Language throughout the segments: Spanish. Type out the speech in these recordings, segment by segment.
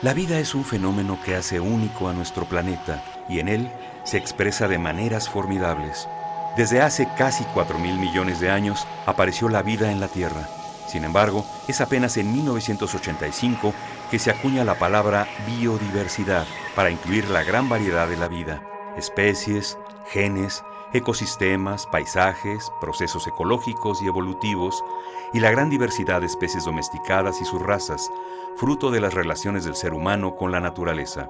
La vida es un fenómeno que hace único a nuestro planeta y en él se expresa de maneras formidables. Desde hace casi 4.000 millones de años apareció la vida en la Tierra. Sin embargo, es apenas en 1985 que se acuña la palabra biodiversidad para incluir la gran variedad de la vida, especies, genes, ecosistemas, paisajes, procesos ecológicos y evolutivos, y la gran diversidad de especies domesticadas y sus razas, fruto de las relaciones del ser humano con la naturaleza.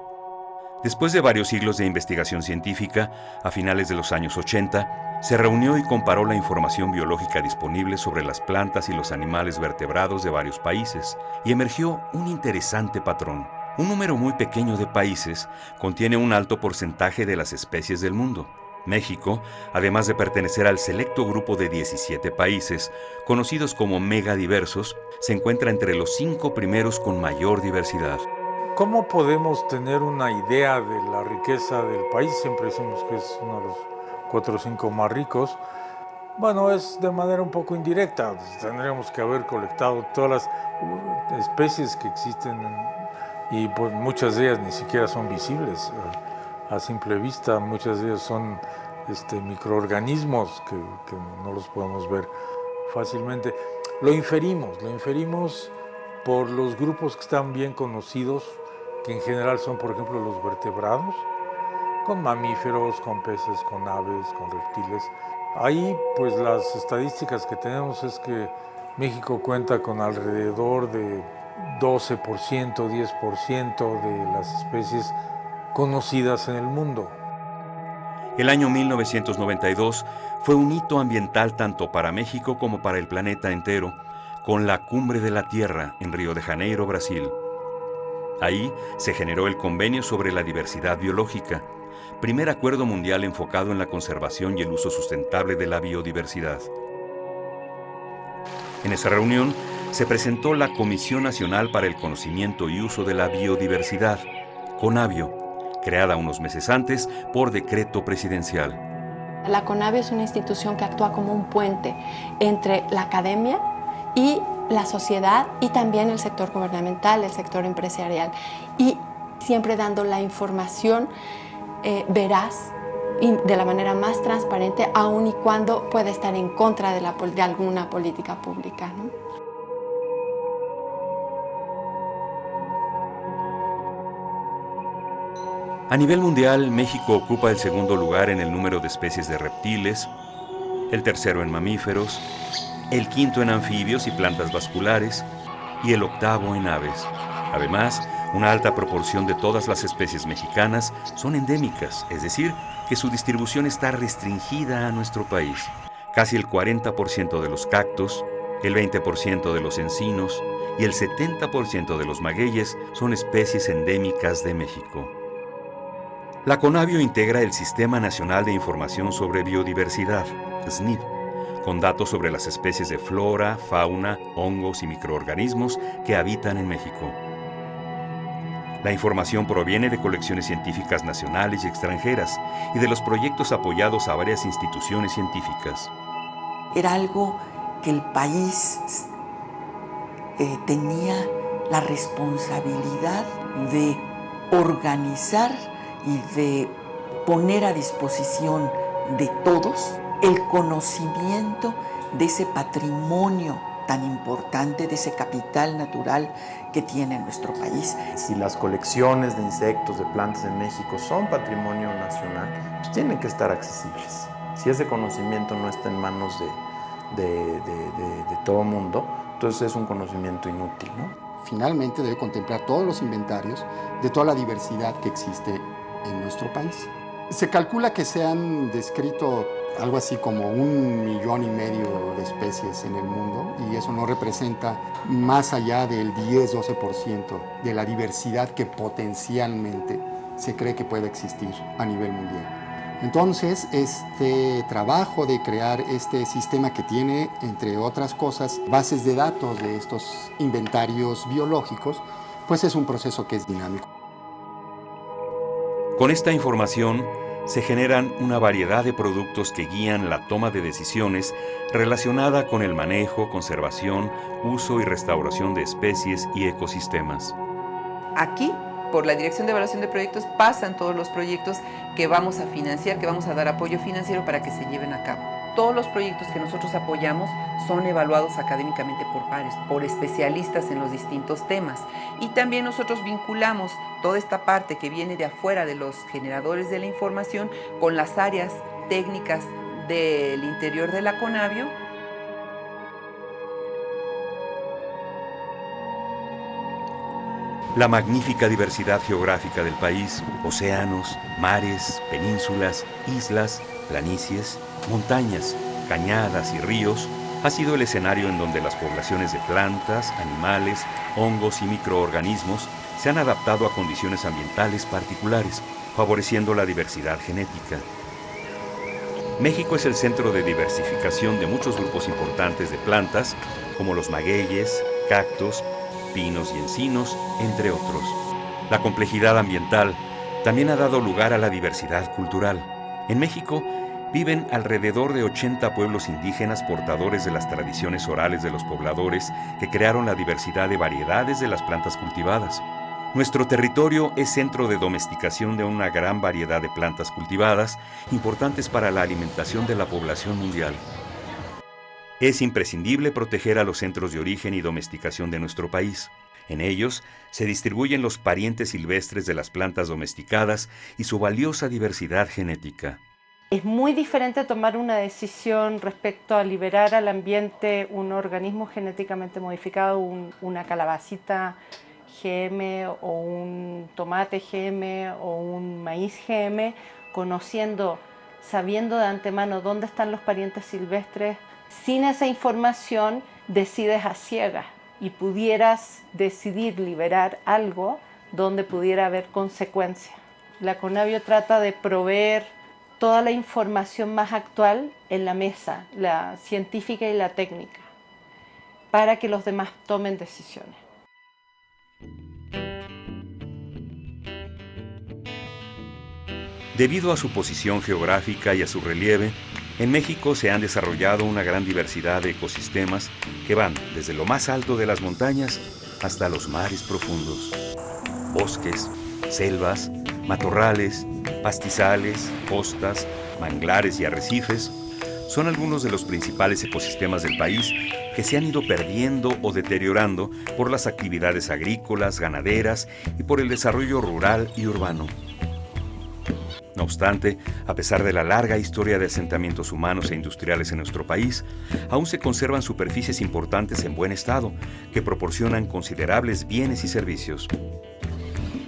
Después de varios siglos de investigación científica, a finales de los años 80, se reunió y comparó la información biológica disponible sobre las plantas y los animales vertebrados de varios países, y emergió un interesante patrón. Un número muy pequeño de países contiene un alto porcentaje de las especies del mundo. México, además de pertenecer al selecto grupo de 17 países, conocidos como megadiversos, se encuentra entre los 5 primeros con mayor diversidad. ¿Cómo podemos tener una idea de la riqueza del país? Siempre decimos que es uno de los 4 o 5 más ricos. Bueno, es de manera un poco indirecta. Tendríamos que haber colectado todas las especies que existen y pues muchas de ellas ni siquiera son visibles a simple vista. Muchas de ellas son microorganismos que no los podemos ver fácilmente. Lo inferimos por los grupos que están bien conocidos, que en general son, por ejemplo, los vertebrados, con mamíferos, con peces, con aves, con reptiles. Ahí, pues las estadísticas que tenemos es que México cuenta con alrededor de 12%, 10% de las especies conocidas en el mundo. El año 1992 fue un hito ambiental tanto para México como para el planeta entero, con la Cumbre de la Tierra en Río de Janeiro, Brasil. Ahí se generó el Convenio sobre la Diversidad Biológica, primer acuerdo mundial enfocado en la conservación y el uso sustentable de la biodiversidad. En esa reunión se presentó la Comisión Nacional para el Conocimiento y Uso de la Biodiversidad, CONABIO, creada unos meses antes por decreto presidencial. La CONABIO es una institución que actúa como un puente entre la academia y la sociedad y también el sector gubernamental, el sector empresarial, y siempre dando la información veraz y de la manera más transparente, aun y cuando pueda estar en contra de alguna política pública, ¿no? A nivel mundial, México ocupa el segundo lugar en el número de especies de reptiles, el tercero en mamíferos, el quinto en anfibios y plantas vasculares y el octavo en aves. Además, una alta proporción de todas las especies mexicanas son endémicas, es decir, que su distribución está restringida a nuestro país. Casi el 40% de los cactus, el 20% de los encinos y el 70% de los magueyes son especies endémicas de México. La CONABIO integra el Sistema Nacional de Información sobre Biodiversidad, SNIB, con datos sobre las especies de flora, fauna, hongos y microorganismos que habitan en México. La información proviene de colecciones científicas nacionales y extranjeras y de los proyectos apoyados a varias instituciones científicas. Era algo que el país tenía la responsabilidad de organizar y de poner a disposición de todos el conocimiento de ese patrimonio tan importante, de ese capital natural que tiene nuestro país. Si las colecciones de insectos, de plantas en México son patrimonio nacional, pues tienen que estar accesibles. Si ese conocimiento no está en manos de todo el mundo, entonces es un conocimiento inútil, ¿no? Finalmente debe contemplar todos los inventarios de toda la diversidad que existe en nuestro país. Se calcula que se han descrito algo así como 1,5 millones de especies en el mundo, y eso no representa más allá del 10-12% de la diversidad que potencialmente se cree que puede existir a nivel mundial. Entonces, este trabajo de crear este sistema que tiene, entre otras cosas, bases de datos de estos inventarios biológicos, pues es un proceso que es dinámico. Con esta información se generan una variedad de productos que guían la toma de decisiones relacionada con el manejo, conservación, uso y restauración de especies y ecosistemas. aquí, por la Dirección de Evaluación de Proyectos, pasan todos los proyectos que vamos a financiar, que vamos a dar apoyo financiero para que se lleven a cabo. Todos los proyectos que nosotros apoyamos son evaluados académicamente por pares, por especialistas en los distintos temas. Y también nosotros vinculamos toda esta parte que viene de afuera de los generadores de la información con las áreas técnicas del interior de la Conavio. La magnífica diversidad geográfica del país, océanos, mares, penínsulas, islas, planicies, montañas, cañadas y ríos, ha sido el escenario en donde las poblaciones de plantas, animales, hongos y microorganismos se han adaptado a condiciones ambientales particulares, favoreciendo la diversidad genética. México es el centro de diversificación de muchos grupos importantes de plantas, como los magueyes, cactus, pinos y encinos, entre otros. La complejidad ambiental también ha dado lugar a la diversidad cultural. En México viven alrededor de 80 pueblos indígenas portadores de las tradiciones orales de los pobladores que crearon la diversidad de variedades de las plantas cultivadas. Nuestro territorio es centro de domesticación de una gran variedad de plantas cultivadas, importantes para la alimentación de la población mundial. Es imprescindible proteger a los centros de origen y domesticación de nuestro país. En ellos se distribuyen los parientes silvestres de las plantas domesticadas y su valiosa diversidad genética. Es muy diferente tomar una decisión respecto a liberar al ambiente un organismo genéticamente modificado, una calabacita GM o un tomate GM o un maíz GM, sabiendo de antemano dónde están los parientes silvestres. Sin esa información decides a ciegas y pudieras decidir liberar algo donde pudiera haber consecuencias. La Conavio trata de proveer toda la información más actual en la mesa, la científica y la técnica, para que los demás tomen decisiones. Debido a su posición geográfica y a su relieve, en México se han desarrollado una gran diversidad de ecosistemas que van desde lo más alto de las montañas hasta los mares profundos. Bosques, selvas, matorrales, pastizales, costas, manglares y arrecifes son algunos de los principales ecosistemas del país que se han ido perdiendo o deteriorando por las actividades agrícolas, ganaderas y por el desarrollo rural y urbano. No obstante, a pesar de la larga historia de asentamientos humanos e industriales en nuestro país, aún se conservan superficies importantes en buen estado que proporcionan considerables bienes y servicios.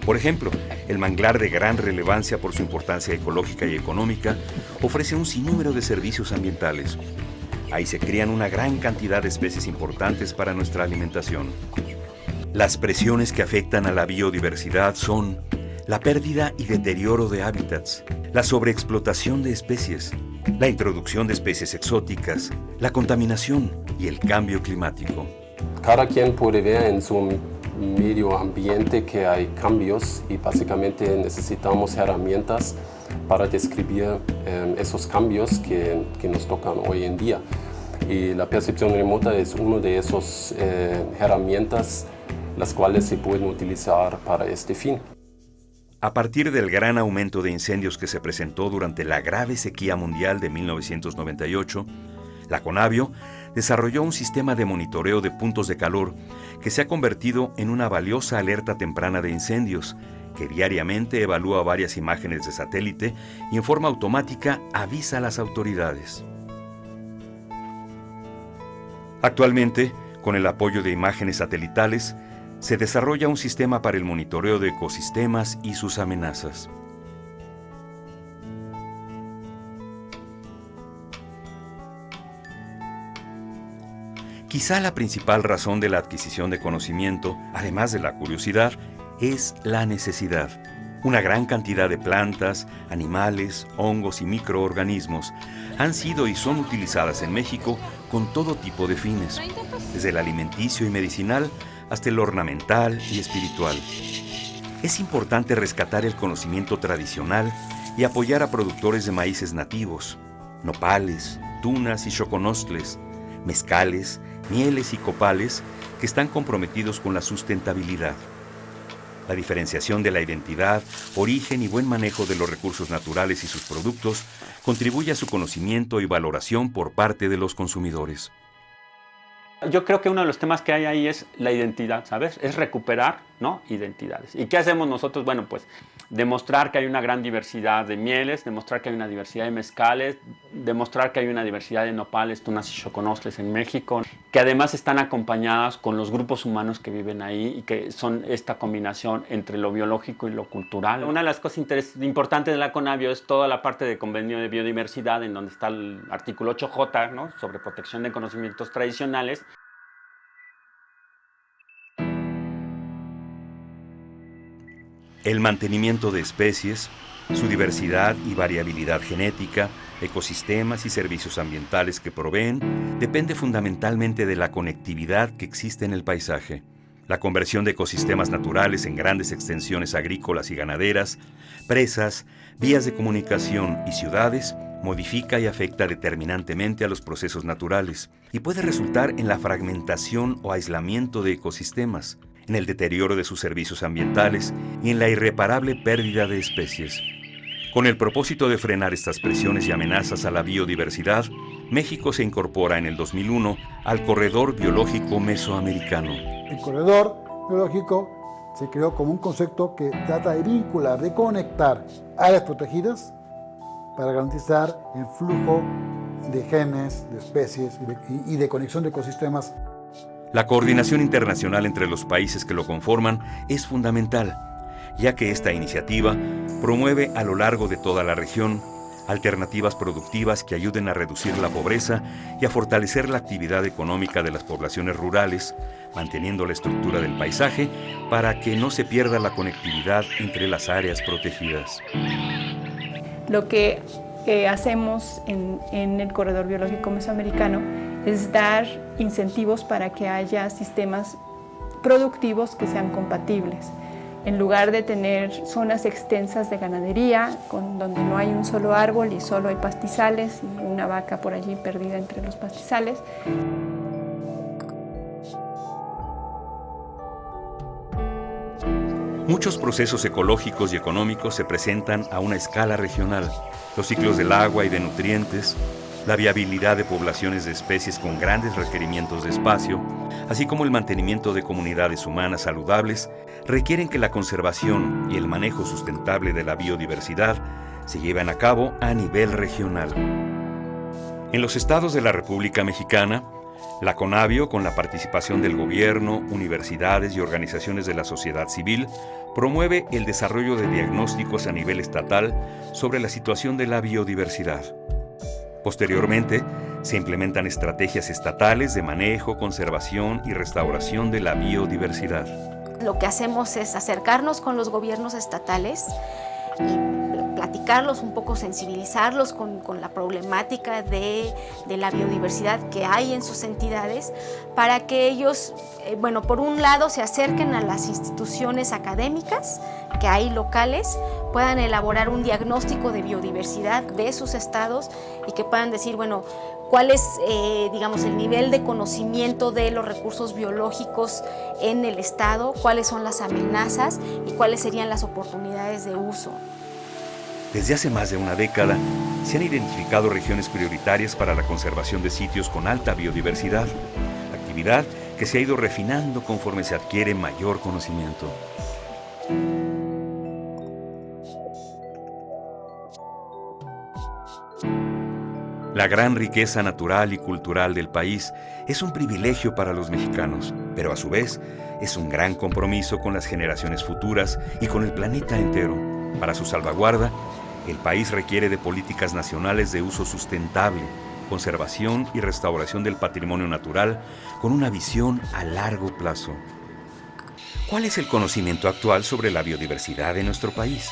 Por ejemplo, el manglar, de gran relevancia por su importancia ecológica y económica, ofrece un sinnúmero de servicios ambientales. Ahí se crían una gran cantidad de especies importantes para nuestra alimentación. Las presiones que afectan a la biodiversidad son la pérdida y deterioro de hábitats, la sobreexplotación de especies, la introducción de especies exóticas, la contaminación y el cambio climático. Cada quien puede ver en su medio ambiente que hay cambios y básicamente necesitamos herramientas para describir esos cambios que nos tocan hoy en día. Y la percepción remota es una de esas herramientas las cuales se pueden utilizar para este fin. A partir del gran aumento de incendios que se presentó durante la grave sequía mundial de 1998, la Conavio desarrolló un sistema de monitoreo de puntos de calor que se ha convertido en una valiosa alerta temprana de incendios, que diariamente evalúa varias imágenes de satélite y en forma automática avisa a las autoridades. Actualmente, con el apoyo de imágenes satelitales, se desarrolla un sistema para el monitoreo de ecosistemas y sus amenazas. Quizá la principal razón de la adquisición de conocimiento, además de la curiosidad, es la necesidad. Una gran cantidad de plantas, animales, hongos y microorganismos han sido y son utilizadas en México con todo tipo de fines, desde el alimenticio y medicinal hasta el ornamental y espiritual. Es importante rescatar el conocimiento tradicional y apoyar a productores de maíces nativos, nopales, tunas y xoconostles, mezcales, mieles y copales que están comprometidos con la sustentabilidad. la diferenciación de la identidad, origen y buen manejo de los recursos naturales y sus productos contribuye a su conocimiento y valoración por parte de los consumidores. Yo creo que uno de los temas que hay ahí es la identidad, ¿sabes? Es recuperar, ¿no?, identidades. ¿Y qué hacemos nosotros? Bueno, pues demostrar que hay una gran diversidad de mieles, demostrar que hay una diversidad de mezcales, demostrar que hay una diversidad de nopales, tunas y xoconostles en México, que además están acompañadas con los grupos humanos que viven ahí y que son esta combinación entre lo biológico y lo cultural. Una de las cosas importantes de la CONABIO es toda la parte de convenio de biodiversidad, en donde está el artículo 8J, ¿no?, sobre protección de conocimientos tradicionales. El mantenimiento de especies, su diversidad y variabilidad genética, ecosistemas y servicios ambientales que proveen, depende fundamentalmente de la conectividad que existe en el paisaje. La conversión de ecosistemas naturales en grandes extensiones agrícolas y ganaderas, presas, vías de comunicación y ciudades modifica y afecta determinantemente a los procesos naturales y puede resultar en la fragmentación o aislamiento de ecosistemas, en el deterioro de sus servicios ambientales y en la irreparable pérdida de especies. Con el propósito de frenar estas presiones y amenazas a la biodiversidad, México se incorpora en el 2001 al Corredor Biológico Mesoamericano. El Corredor Biológico se creó como un concepto que trata de vincular, de conectar áreas protegidas para garantizar el flujo de genes, de especies y de conexión de ecosistemas. La coordinación internacional entre los países que lo conforman es fundamental, ya que esta iniciativa promueve a lo largo de toda la región alternativas productivas que ayuden a reducir la pobreza y a fortalecer la actividad económica de las poblaciones rurales, manteniendo la estructura del paisaje para que no se pierda la conectividad entre las áreas protegidas. Lo que hacemos en el Corredor Biológico Mesoamericano es dar incentivos para que haya sistemas productivos que sean compatibles. En lugar de tener zonas extensas de ganadería, donde no hay un solo árbol y solo hay pastizales y una vaca por allí perdida entre los pastizales. Muchos procesos ecológicos y económicos se presentan a una escala regional. Los ciclos del agua y de nutrientes, la viabilidad de poblaciones de especies con grandes requerimientos de espacio, así como el mantenimiento de comunidades humanas saludables, requieren que la conservación y el manejo sustentable de la biodiversidad se lleven a cabo a nivel regional. En los estados de la República Mexicana, la CONABIO, con la participación del gobierno, universidades y organizaciones de la sociedad civil, promueve el desarrollo de diagnósticos a nivel estatal sobre la situación de la biodiversidad. Posteriormente, se implementan estrategias estatales de manejo, conservación y restauración de la biodiversidad. Lo que hacemos es acercarnos con los gobiernos estatales y platicarlos un poco, sensibilizarlos con la problemática de la biodiversidad que hay en sus entidades, para que ellos, bueno, por un lado se acerquen a las instituciones académicas que hay locales, puedan elaborar un diagnóstico de biodiversidad de sus estados y que puedan decir, bueno, cuál es, digamos, el nivel de conocimiento de los recursos biológicos en el estado, cuáles son las amenazas y cuáles serían las oportunidades de uso. Desde hace más de una década, se han identificado regiones prioritarias para la conservación de sitios con alta biodiversidad, actividad que se ha ido refinando conforme se adquiere mayor conocimiento. La gran riqueza natural y cultural del país es un privilegio para los mexicanos, pero a su vez es un gran compromiso con las generaciones futuras y con el planeta entero. Para su salvaguarda, el país requiere de políticas nacionales de uso sustentable, conservación y restauración del patrimonio natural con una visión a largo plazo. ¿Cuál es el conocimiento actual sobre la biodiversidad de nuestro país?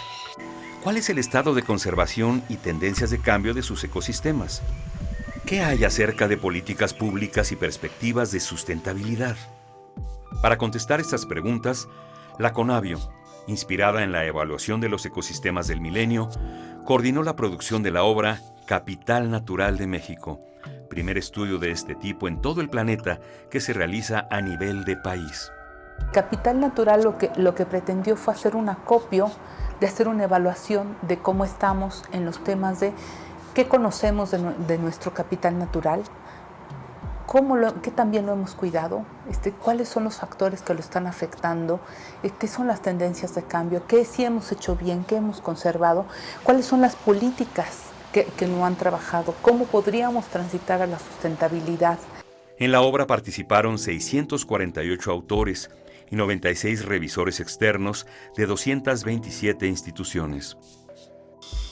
¿Cuál es el estado de conservación y tendencias de cambio de sus ecosistemas? ¿Qué hay acerca de políticas públicas y perspectivas de sustentabilidad? Para contestar estas preguntas, la CONABIO, inspirada en la evaluación de los ecosistemas del milenio, coordinó la producción de la obra Capital Natural de México, primer estudio de este tipo en todo el planeta que se realiza a nivel de país. Capital Natural lo que pretendió fue hacer un acopio, de hacer una evaluación de cómo estamos en los temas de qué conocemos de nuestro capital natural, qué también lo hemos cuidado, cuáles son los factores que lo están afectando, qué son las tendencias de cambio, qué sí hemos hecho bien, qué hemos conservado, cuáles son las políticas que no han trabajado, cómo podríamos transitar a la sustentabilidad. En la obra participaron 648 autores y 96 revisores externos de 227 instituciones.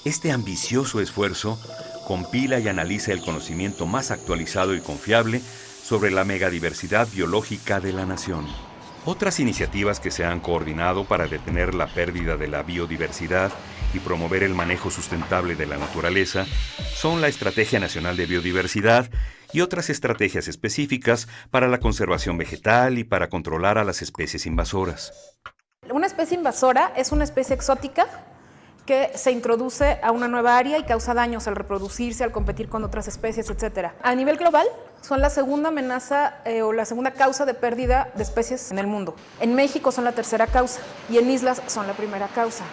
Este ambicioso esfuerzo compila y analiza el conocimiento más actualizado y confiable sobre la megadiversidad biológica de la nación. Otras iniciativas que se han coordinado para detener la pérdida de la biodiversidad y promover el manejo sustentable de la naturaleza son la Estrategia Nacional de Biodiversidad y otras estrategias específicas para la conservación vegetal y para controlar a las especies invasoras. Una especie invasora es una especie exótica que se introduce a una nueva área y causa daños al reproducirse, al competir con otras especies, etc. A nivel global, son la segunda amenaza o la segunda causa de pérdida de especies en el mundo. En México son la tercera causa y en islas son la primera causa.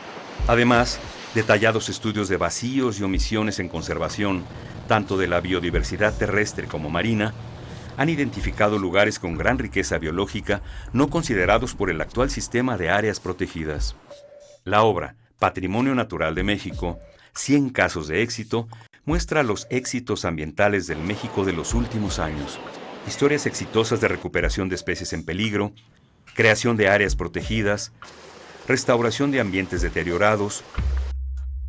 Además, detallados estudios de vacíos y omisiones en conservación, tanto de la biodiversidad terrestre como marina, han identificado lugares con gran riqueza biológica no considerados por el actual sistema de áreas protegidas. La obra Patrimonio Natural de México, 100 casos de éxito, muestra los éxitos ambientales del México de los últimos años. Historias exitosas de recuperación de especies en peligro, creación de áreas protegidas, restauración de ambientes deteriorados,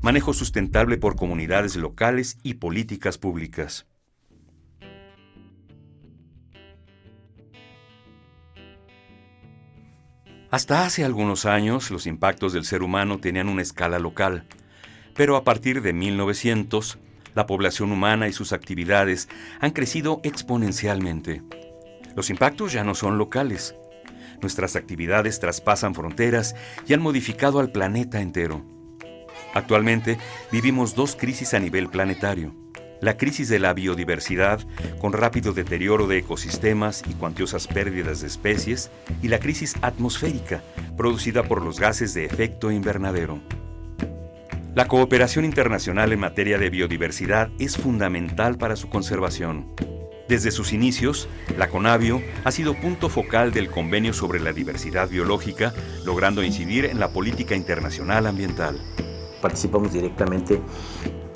manejo sustentable por comunidades locales y políticas públicas. Hasta hace algunos años, los impactos del ser humano tenían una escala local, pero a partir de 1900, la población humana y sus actividades han crecido exponencialmente. Los impactos ya no son locales. Nuestras actividades traspasan fronteras y han modificado al planeta entero. Actualmente, vivimos dos crisis a nivel planetario. La crisis de la biodiversidad, con rápido deterioro de ecosistemas y cuantiosas pérdidas de especies, y la crisis atmosférica, producida por los gases de efecto invernadero. La cooperación internacional en materia de biodiversidad es fundamental para su conservación. Desde sus inicios, la CONABIO ha sido punto focal del Convenio sobre la Diversidad Biológica, logrando incidir en la política internacional ambiental. Participamos directamente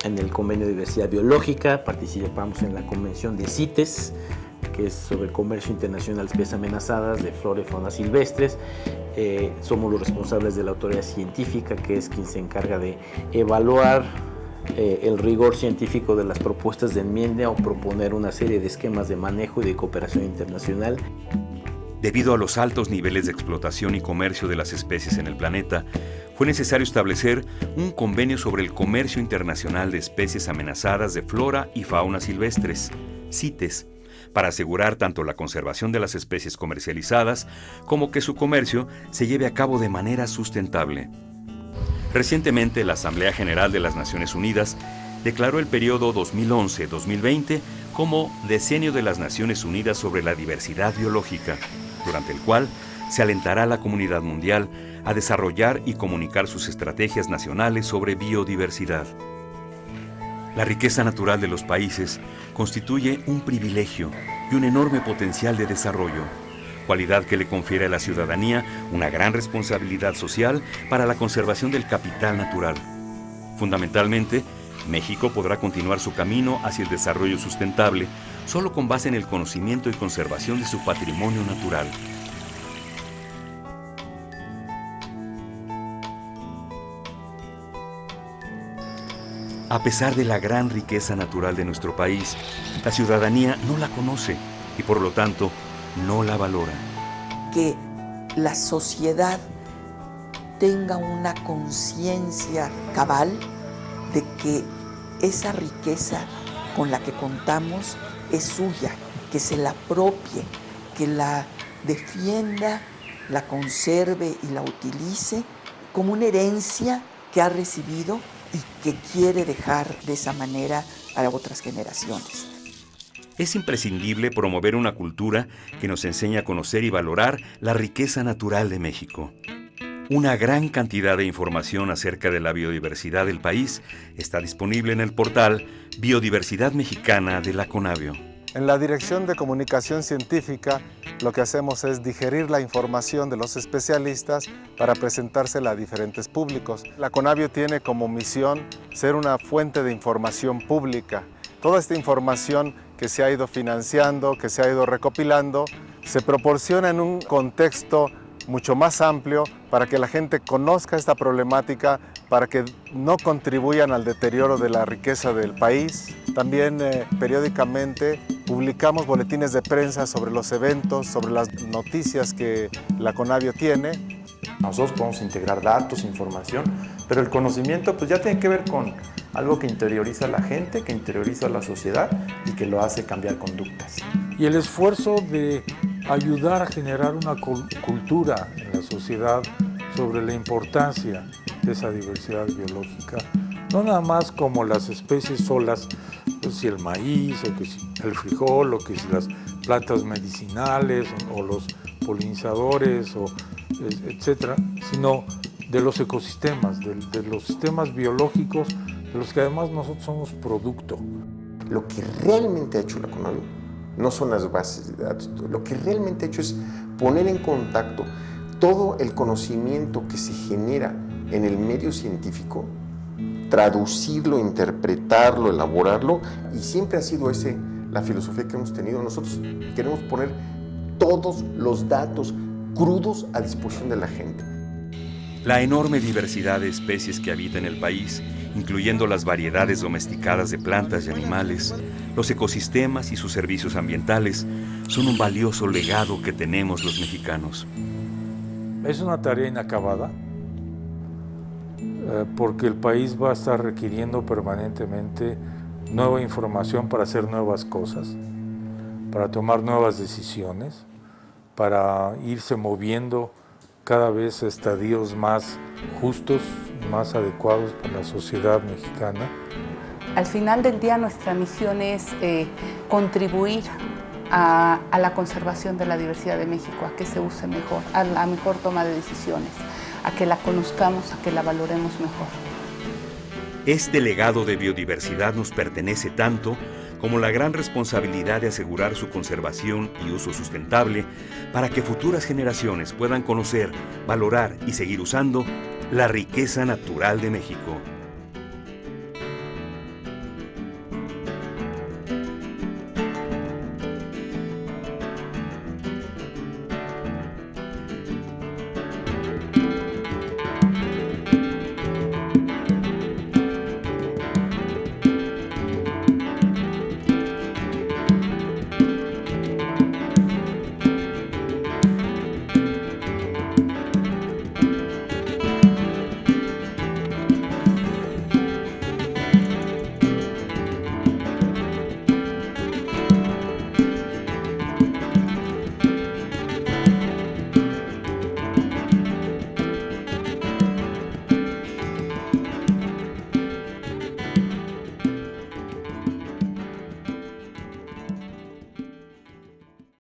en el Convenio de Diversidad Biológica, participamos en la Convención de CITES, que es sobre el comercio internacional de especies amenazadas de flora y fauna silvestres. Somos los responsables de la autoridad científica, que es quien se encarga de evaluar el rigor científico de las propuestas de enmienda o proponer una serie de esquemas de manejo y de cooperación internacional. Debido a los altos niveles de explotación y comercio de las especies en el planeta, fue necesario establecer un convenio sobre el comercio internacional de especies amenazadas de flora y fauna silvestres, CITES, para asegurar tanto la conservación de las especies comercializadas como que su comercio se lleve a cabo de manera sustentable. Recientemente, la Asamblea General de las Naciones Unidas declaró el periodo 2011-2020 como Decenio de las Naciones Unidas sobre la Diversidad Biológica, durante el cual se alentará a la comunidad mundial a desarrollar y comunicar sus estrategias nacionales sobre biodiversidad. La riqueza natural de los países constituye un privilegio y un enorme potencial de desarrollo, cualidad que le confiere a la ciudadanía una gran responsabilidad social para la conservación del capital natural. Fundamentalmente, México podrá continuar su camino hacia el desarrollo sustentable solo con base en el conocimiento y conservación de su patrimonio natural. A pesar de la gran riqueza natural de nuestro país, la ciudadanía no la conoce y por lo tanto no la valora. Que la sociedad tenga una conciencia cabal de que esa riqueza con la que contamos es suya, que se la apropie, que la defienda, la conserve y la utilice como una herencia que ha recibido y que quiere dejar de esa manera a otras generaciones. Es imprescindible promover una cultura que nos enseñe a conocer y valorar la riqueza natural de México. Una gran cantidad de información acerca de la biodiversidad del país está disponible en el portal Biodiversidad Mexicana de la Conavio. En la Dirección de Comunicación Científica, lo que hacemos es digerir la información de los especialistas para presentársela a diferentes públicos. La Conavio tiene como misión ser una fuente de información pública. Toda esta información que se ha ido financiando, que se ha ido recopilando, se proporciona en un contexto mucho más amplio para que la gente conozca esta problemática, para que no contribuyan al deterioro de la riqueza del país. También periódicamente publicamos boletines de prensa sobre los eventos, sobre las noticias que la Conavio tiene. Nosotros podemos integrar datos, información, pero el conocimiento pues ya tiene que ver con algo que interioriza a la gente, que interioriza a la sociedad y que lo hace cambiar conductas. Y el esfuerzo de ayudar a generar una cultura en la sociedad sobre la importancia de esa diversidad biológica, no nada más como las especies solas, pues si el maíz, o que si el frijol, o que si las plantas medicinales, o los polinizadores, etcétera, sino de los ecosistemas, de los sistemas biológicos, de los que además nosotros somos producto. Lo que realmente ha hecho la Conavio no son las bases de datos, lo que realmente ha hecho es poner en contacto todo el conocimiento que se genera en el medio científico, traducirlo, interpretarlo, elaborarlo, y siempre ha sido esa la filosofía que hemos tenido. Nosotros queremos poner todos los datos crudos a disposición de la gente. La enorme diversidad de especies que habita en el país, incluyendo las variedades domesticadas de plantas y animales, los ecosistemas y sus servicios ambientales, son un valioso legado que tenemos los mexicanos. Es una tarea inacabada, porque el país va a estar requiriendo permanentemente nueva información para hacer nuevas cosas, para tomar nuevas decisiones, para irse moviendo cada vez a estadios más justos, más adecuados para la sociedad mexicana. Al final del día nuestra misión es contribuir a la conservación de la diversidad de México, a que se use mejor, a la mejor toma de decisiones, a que la conozcamos, a que la valoremos mejor. Este legado de biodiversidad nos pertenece tanto como la gran responsabilidad de asegurar su conservación y uso sustentable para que futuras generaciones puedan conocer, valorar y seguir usando la riqueza natural de México.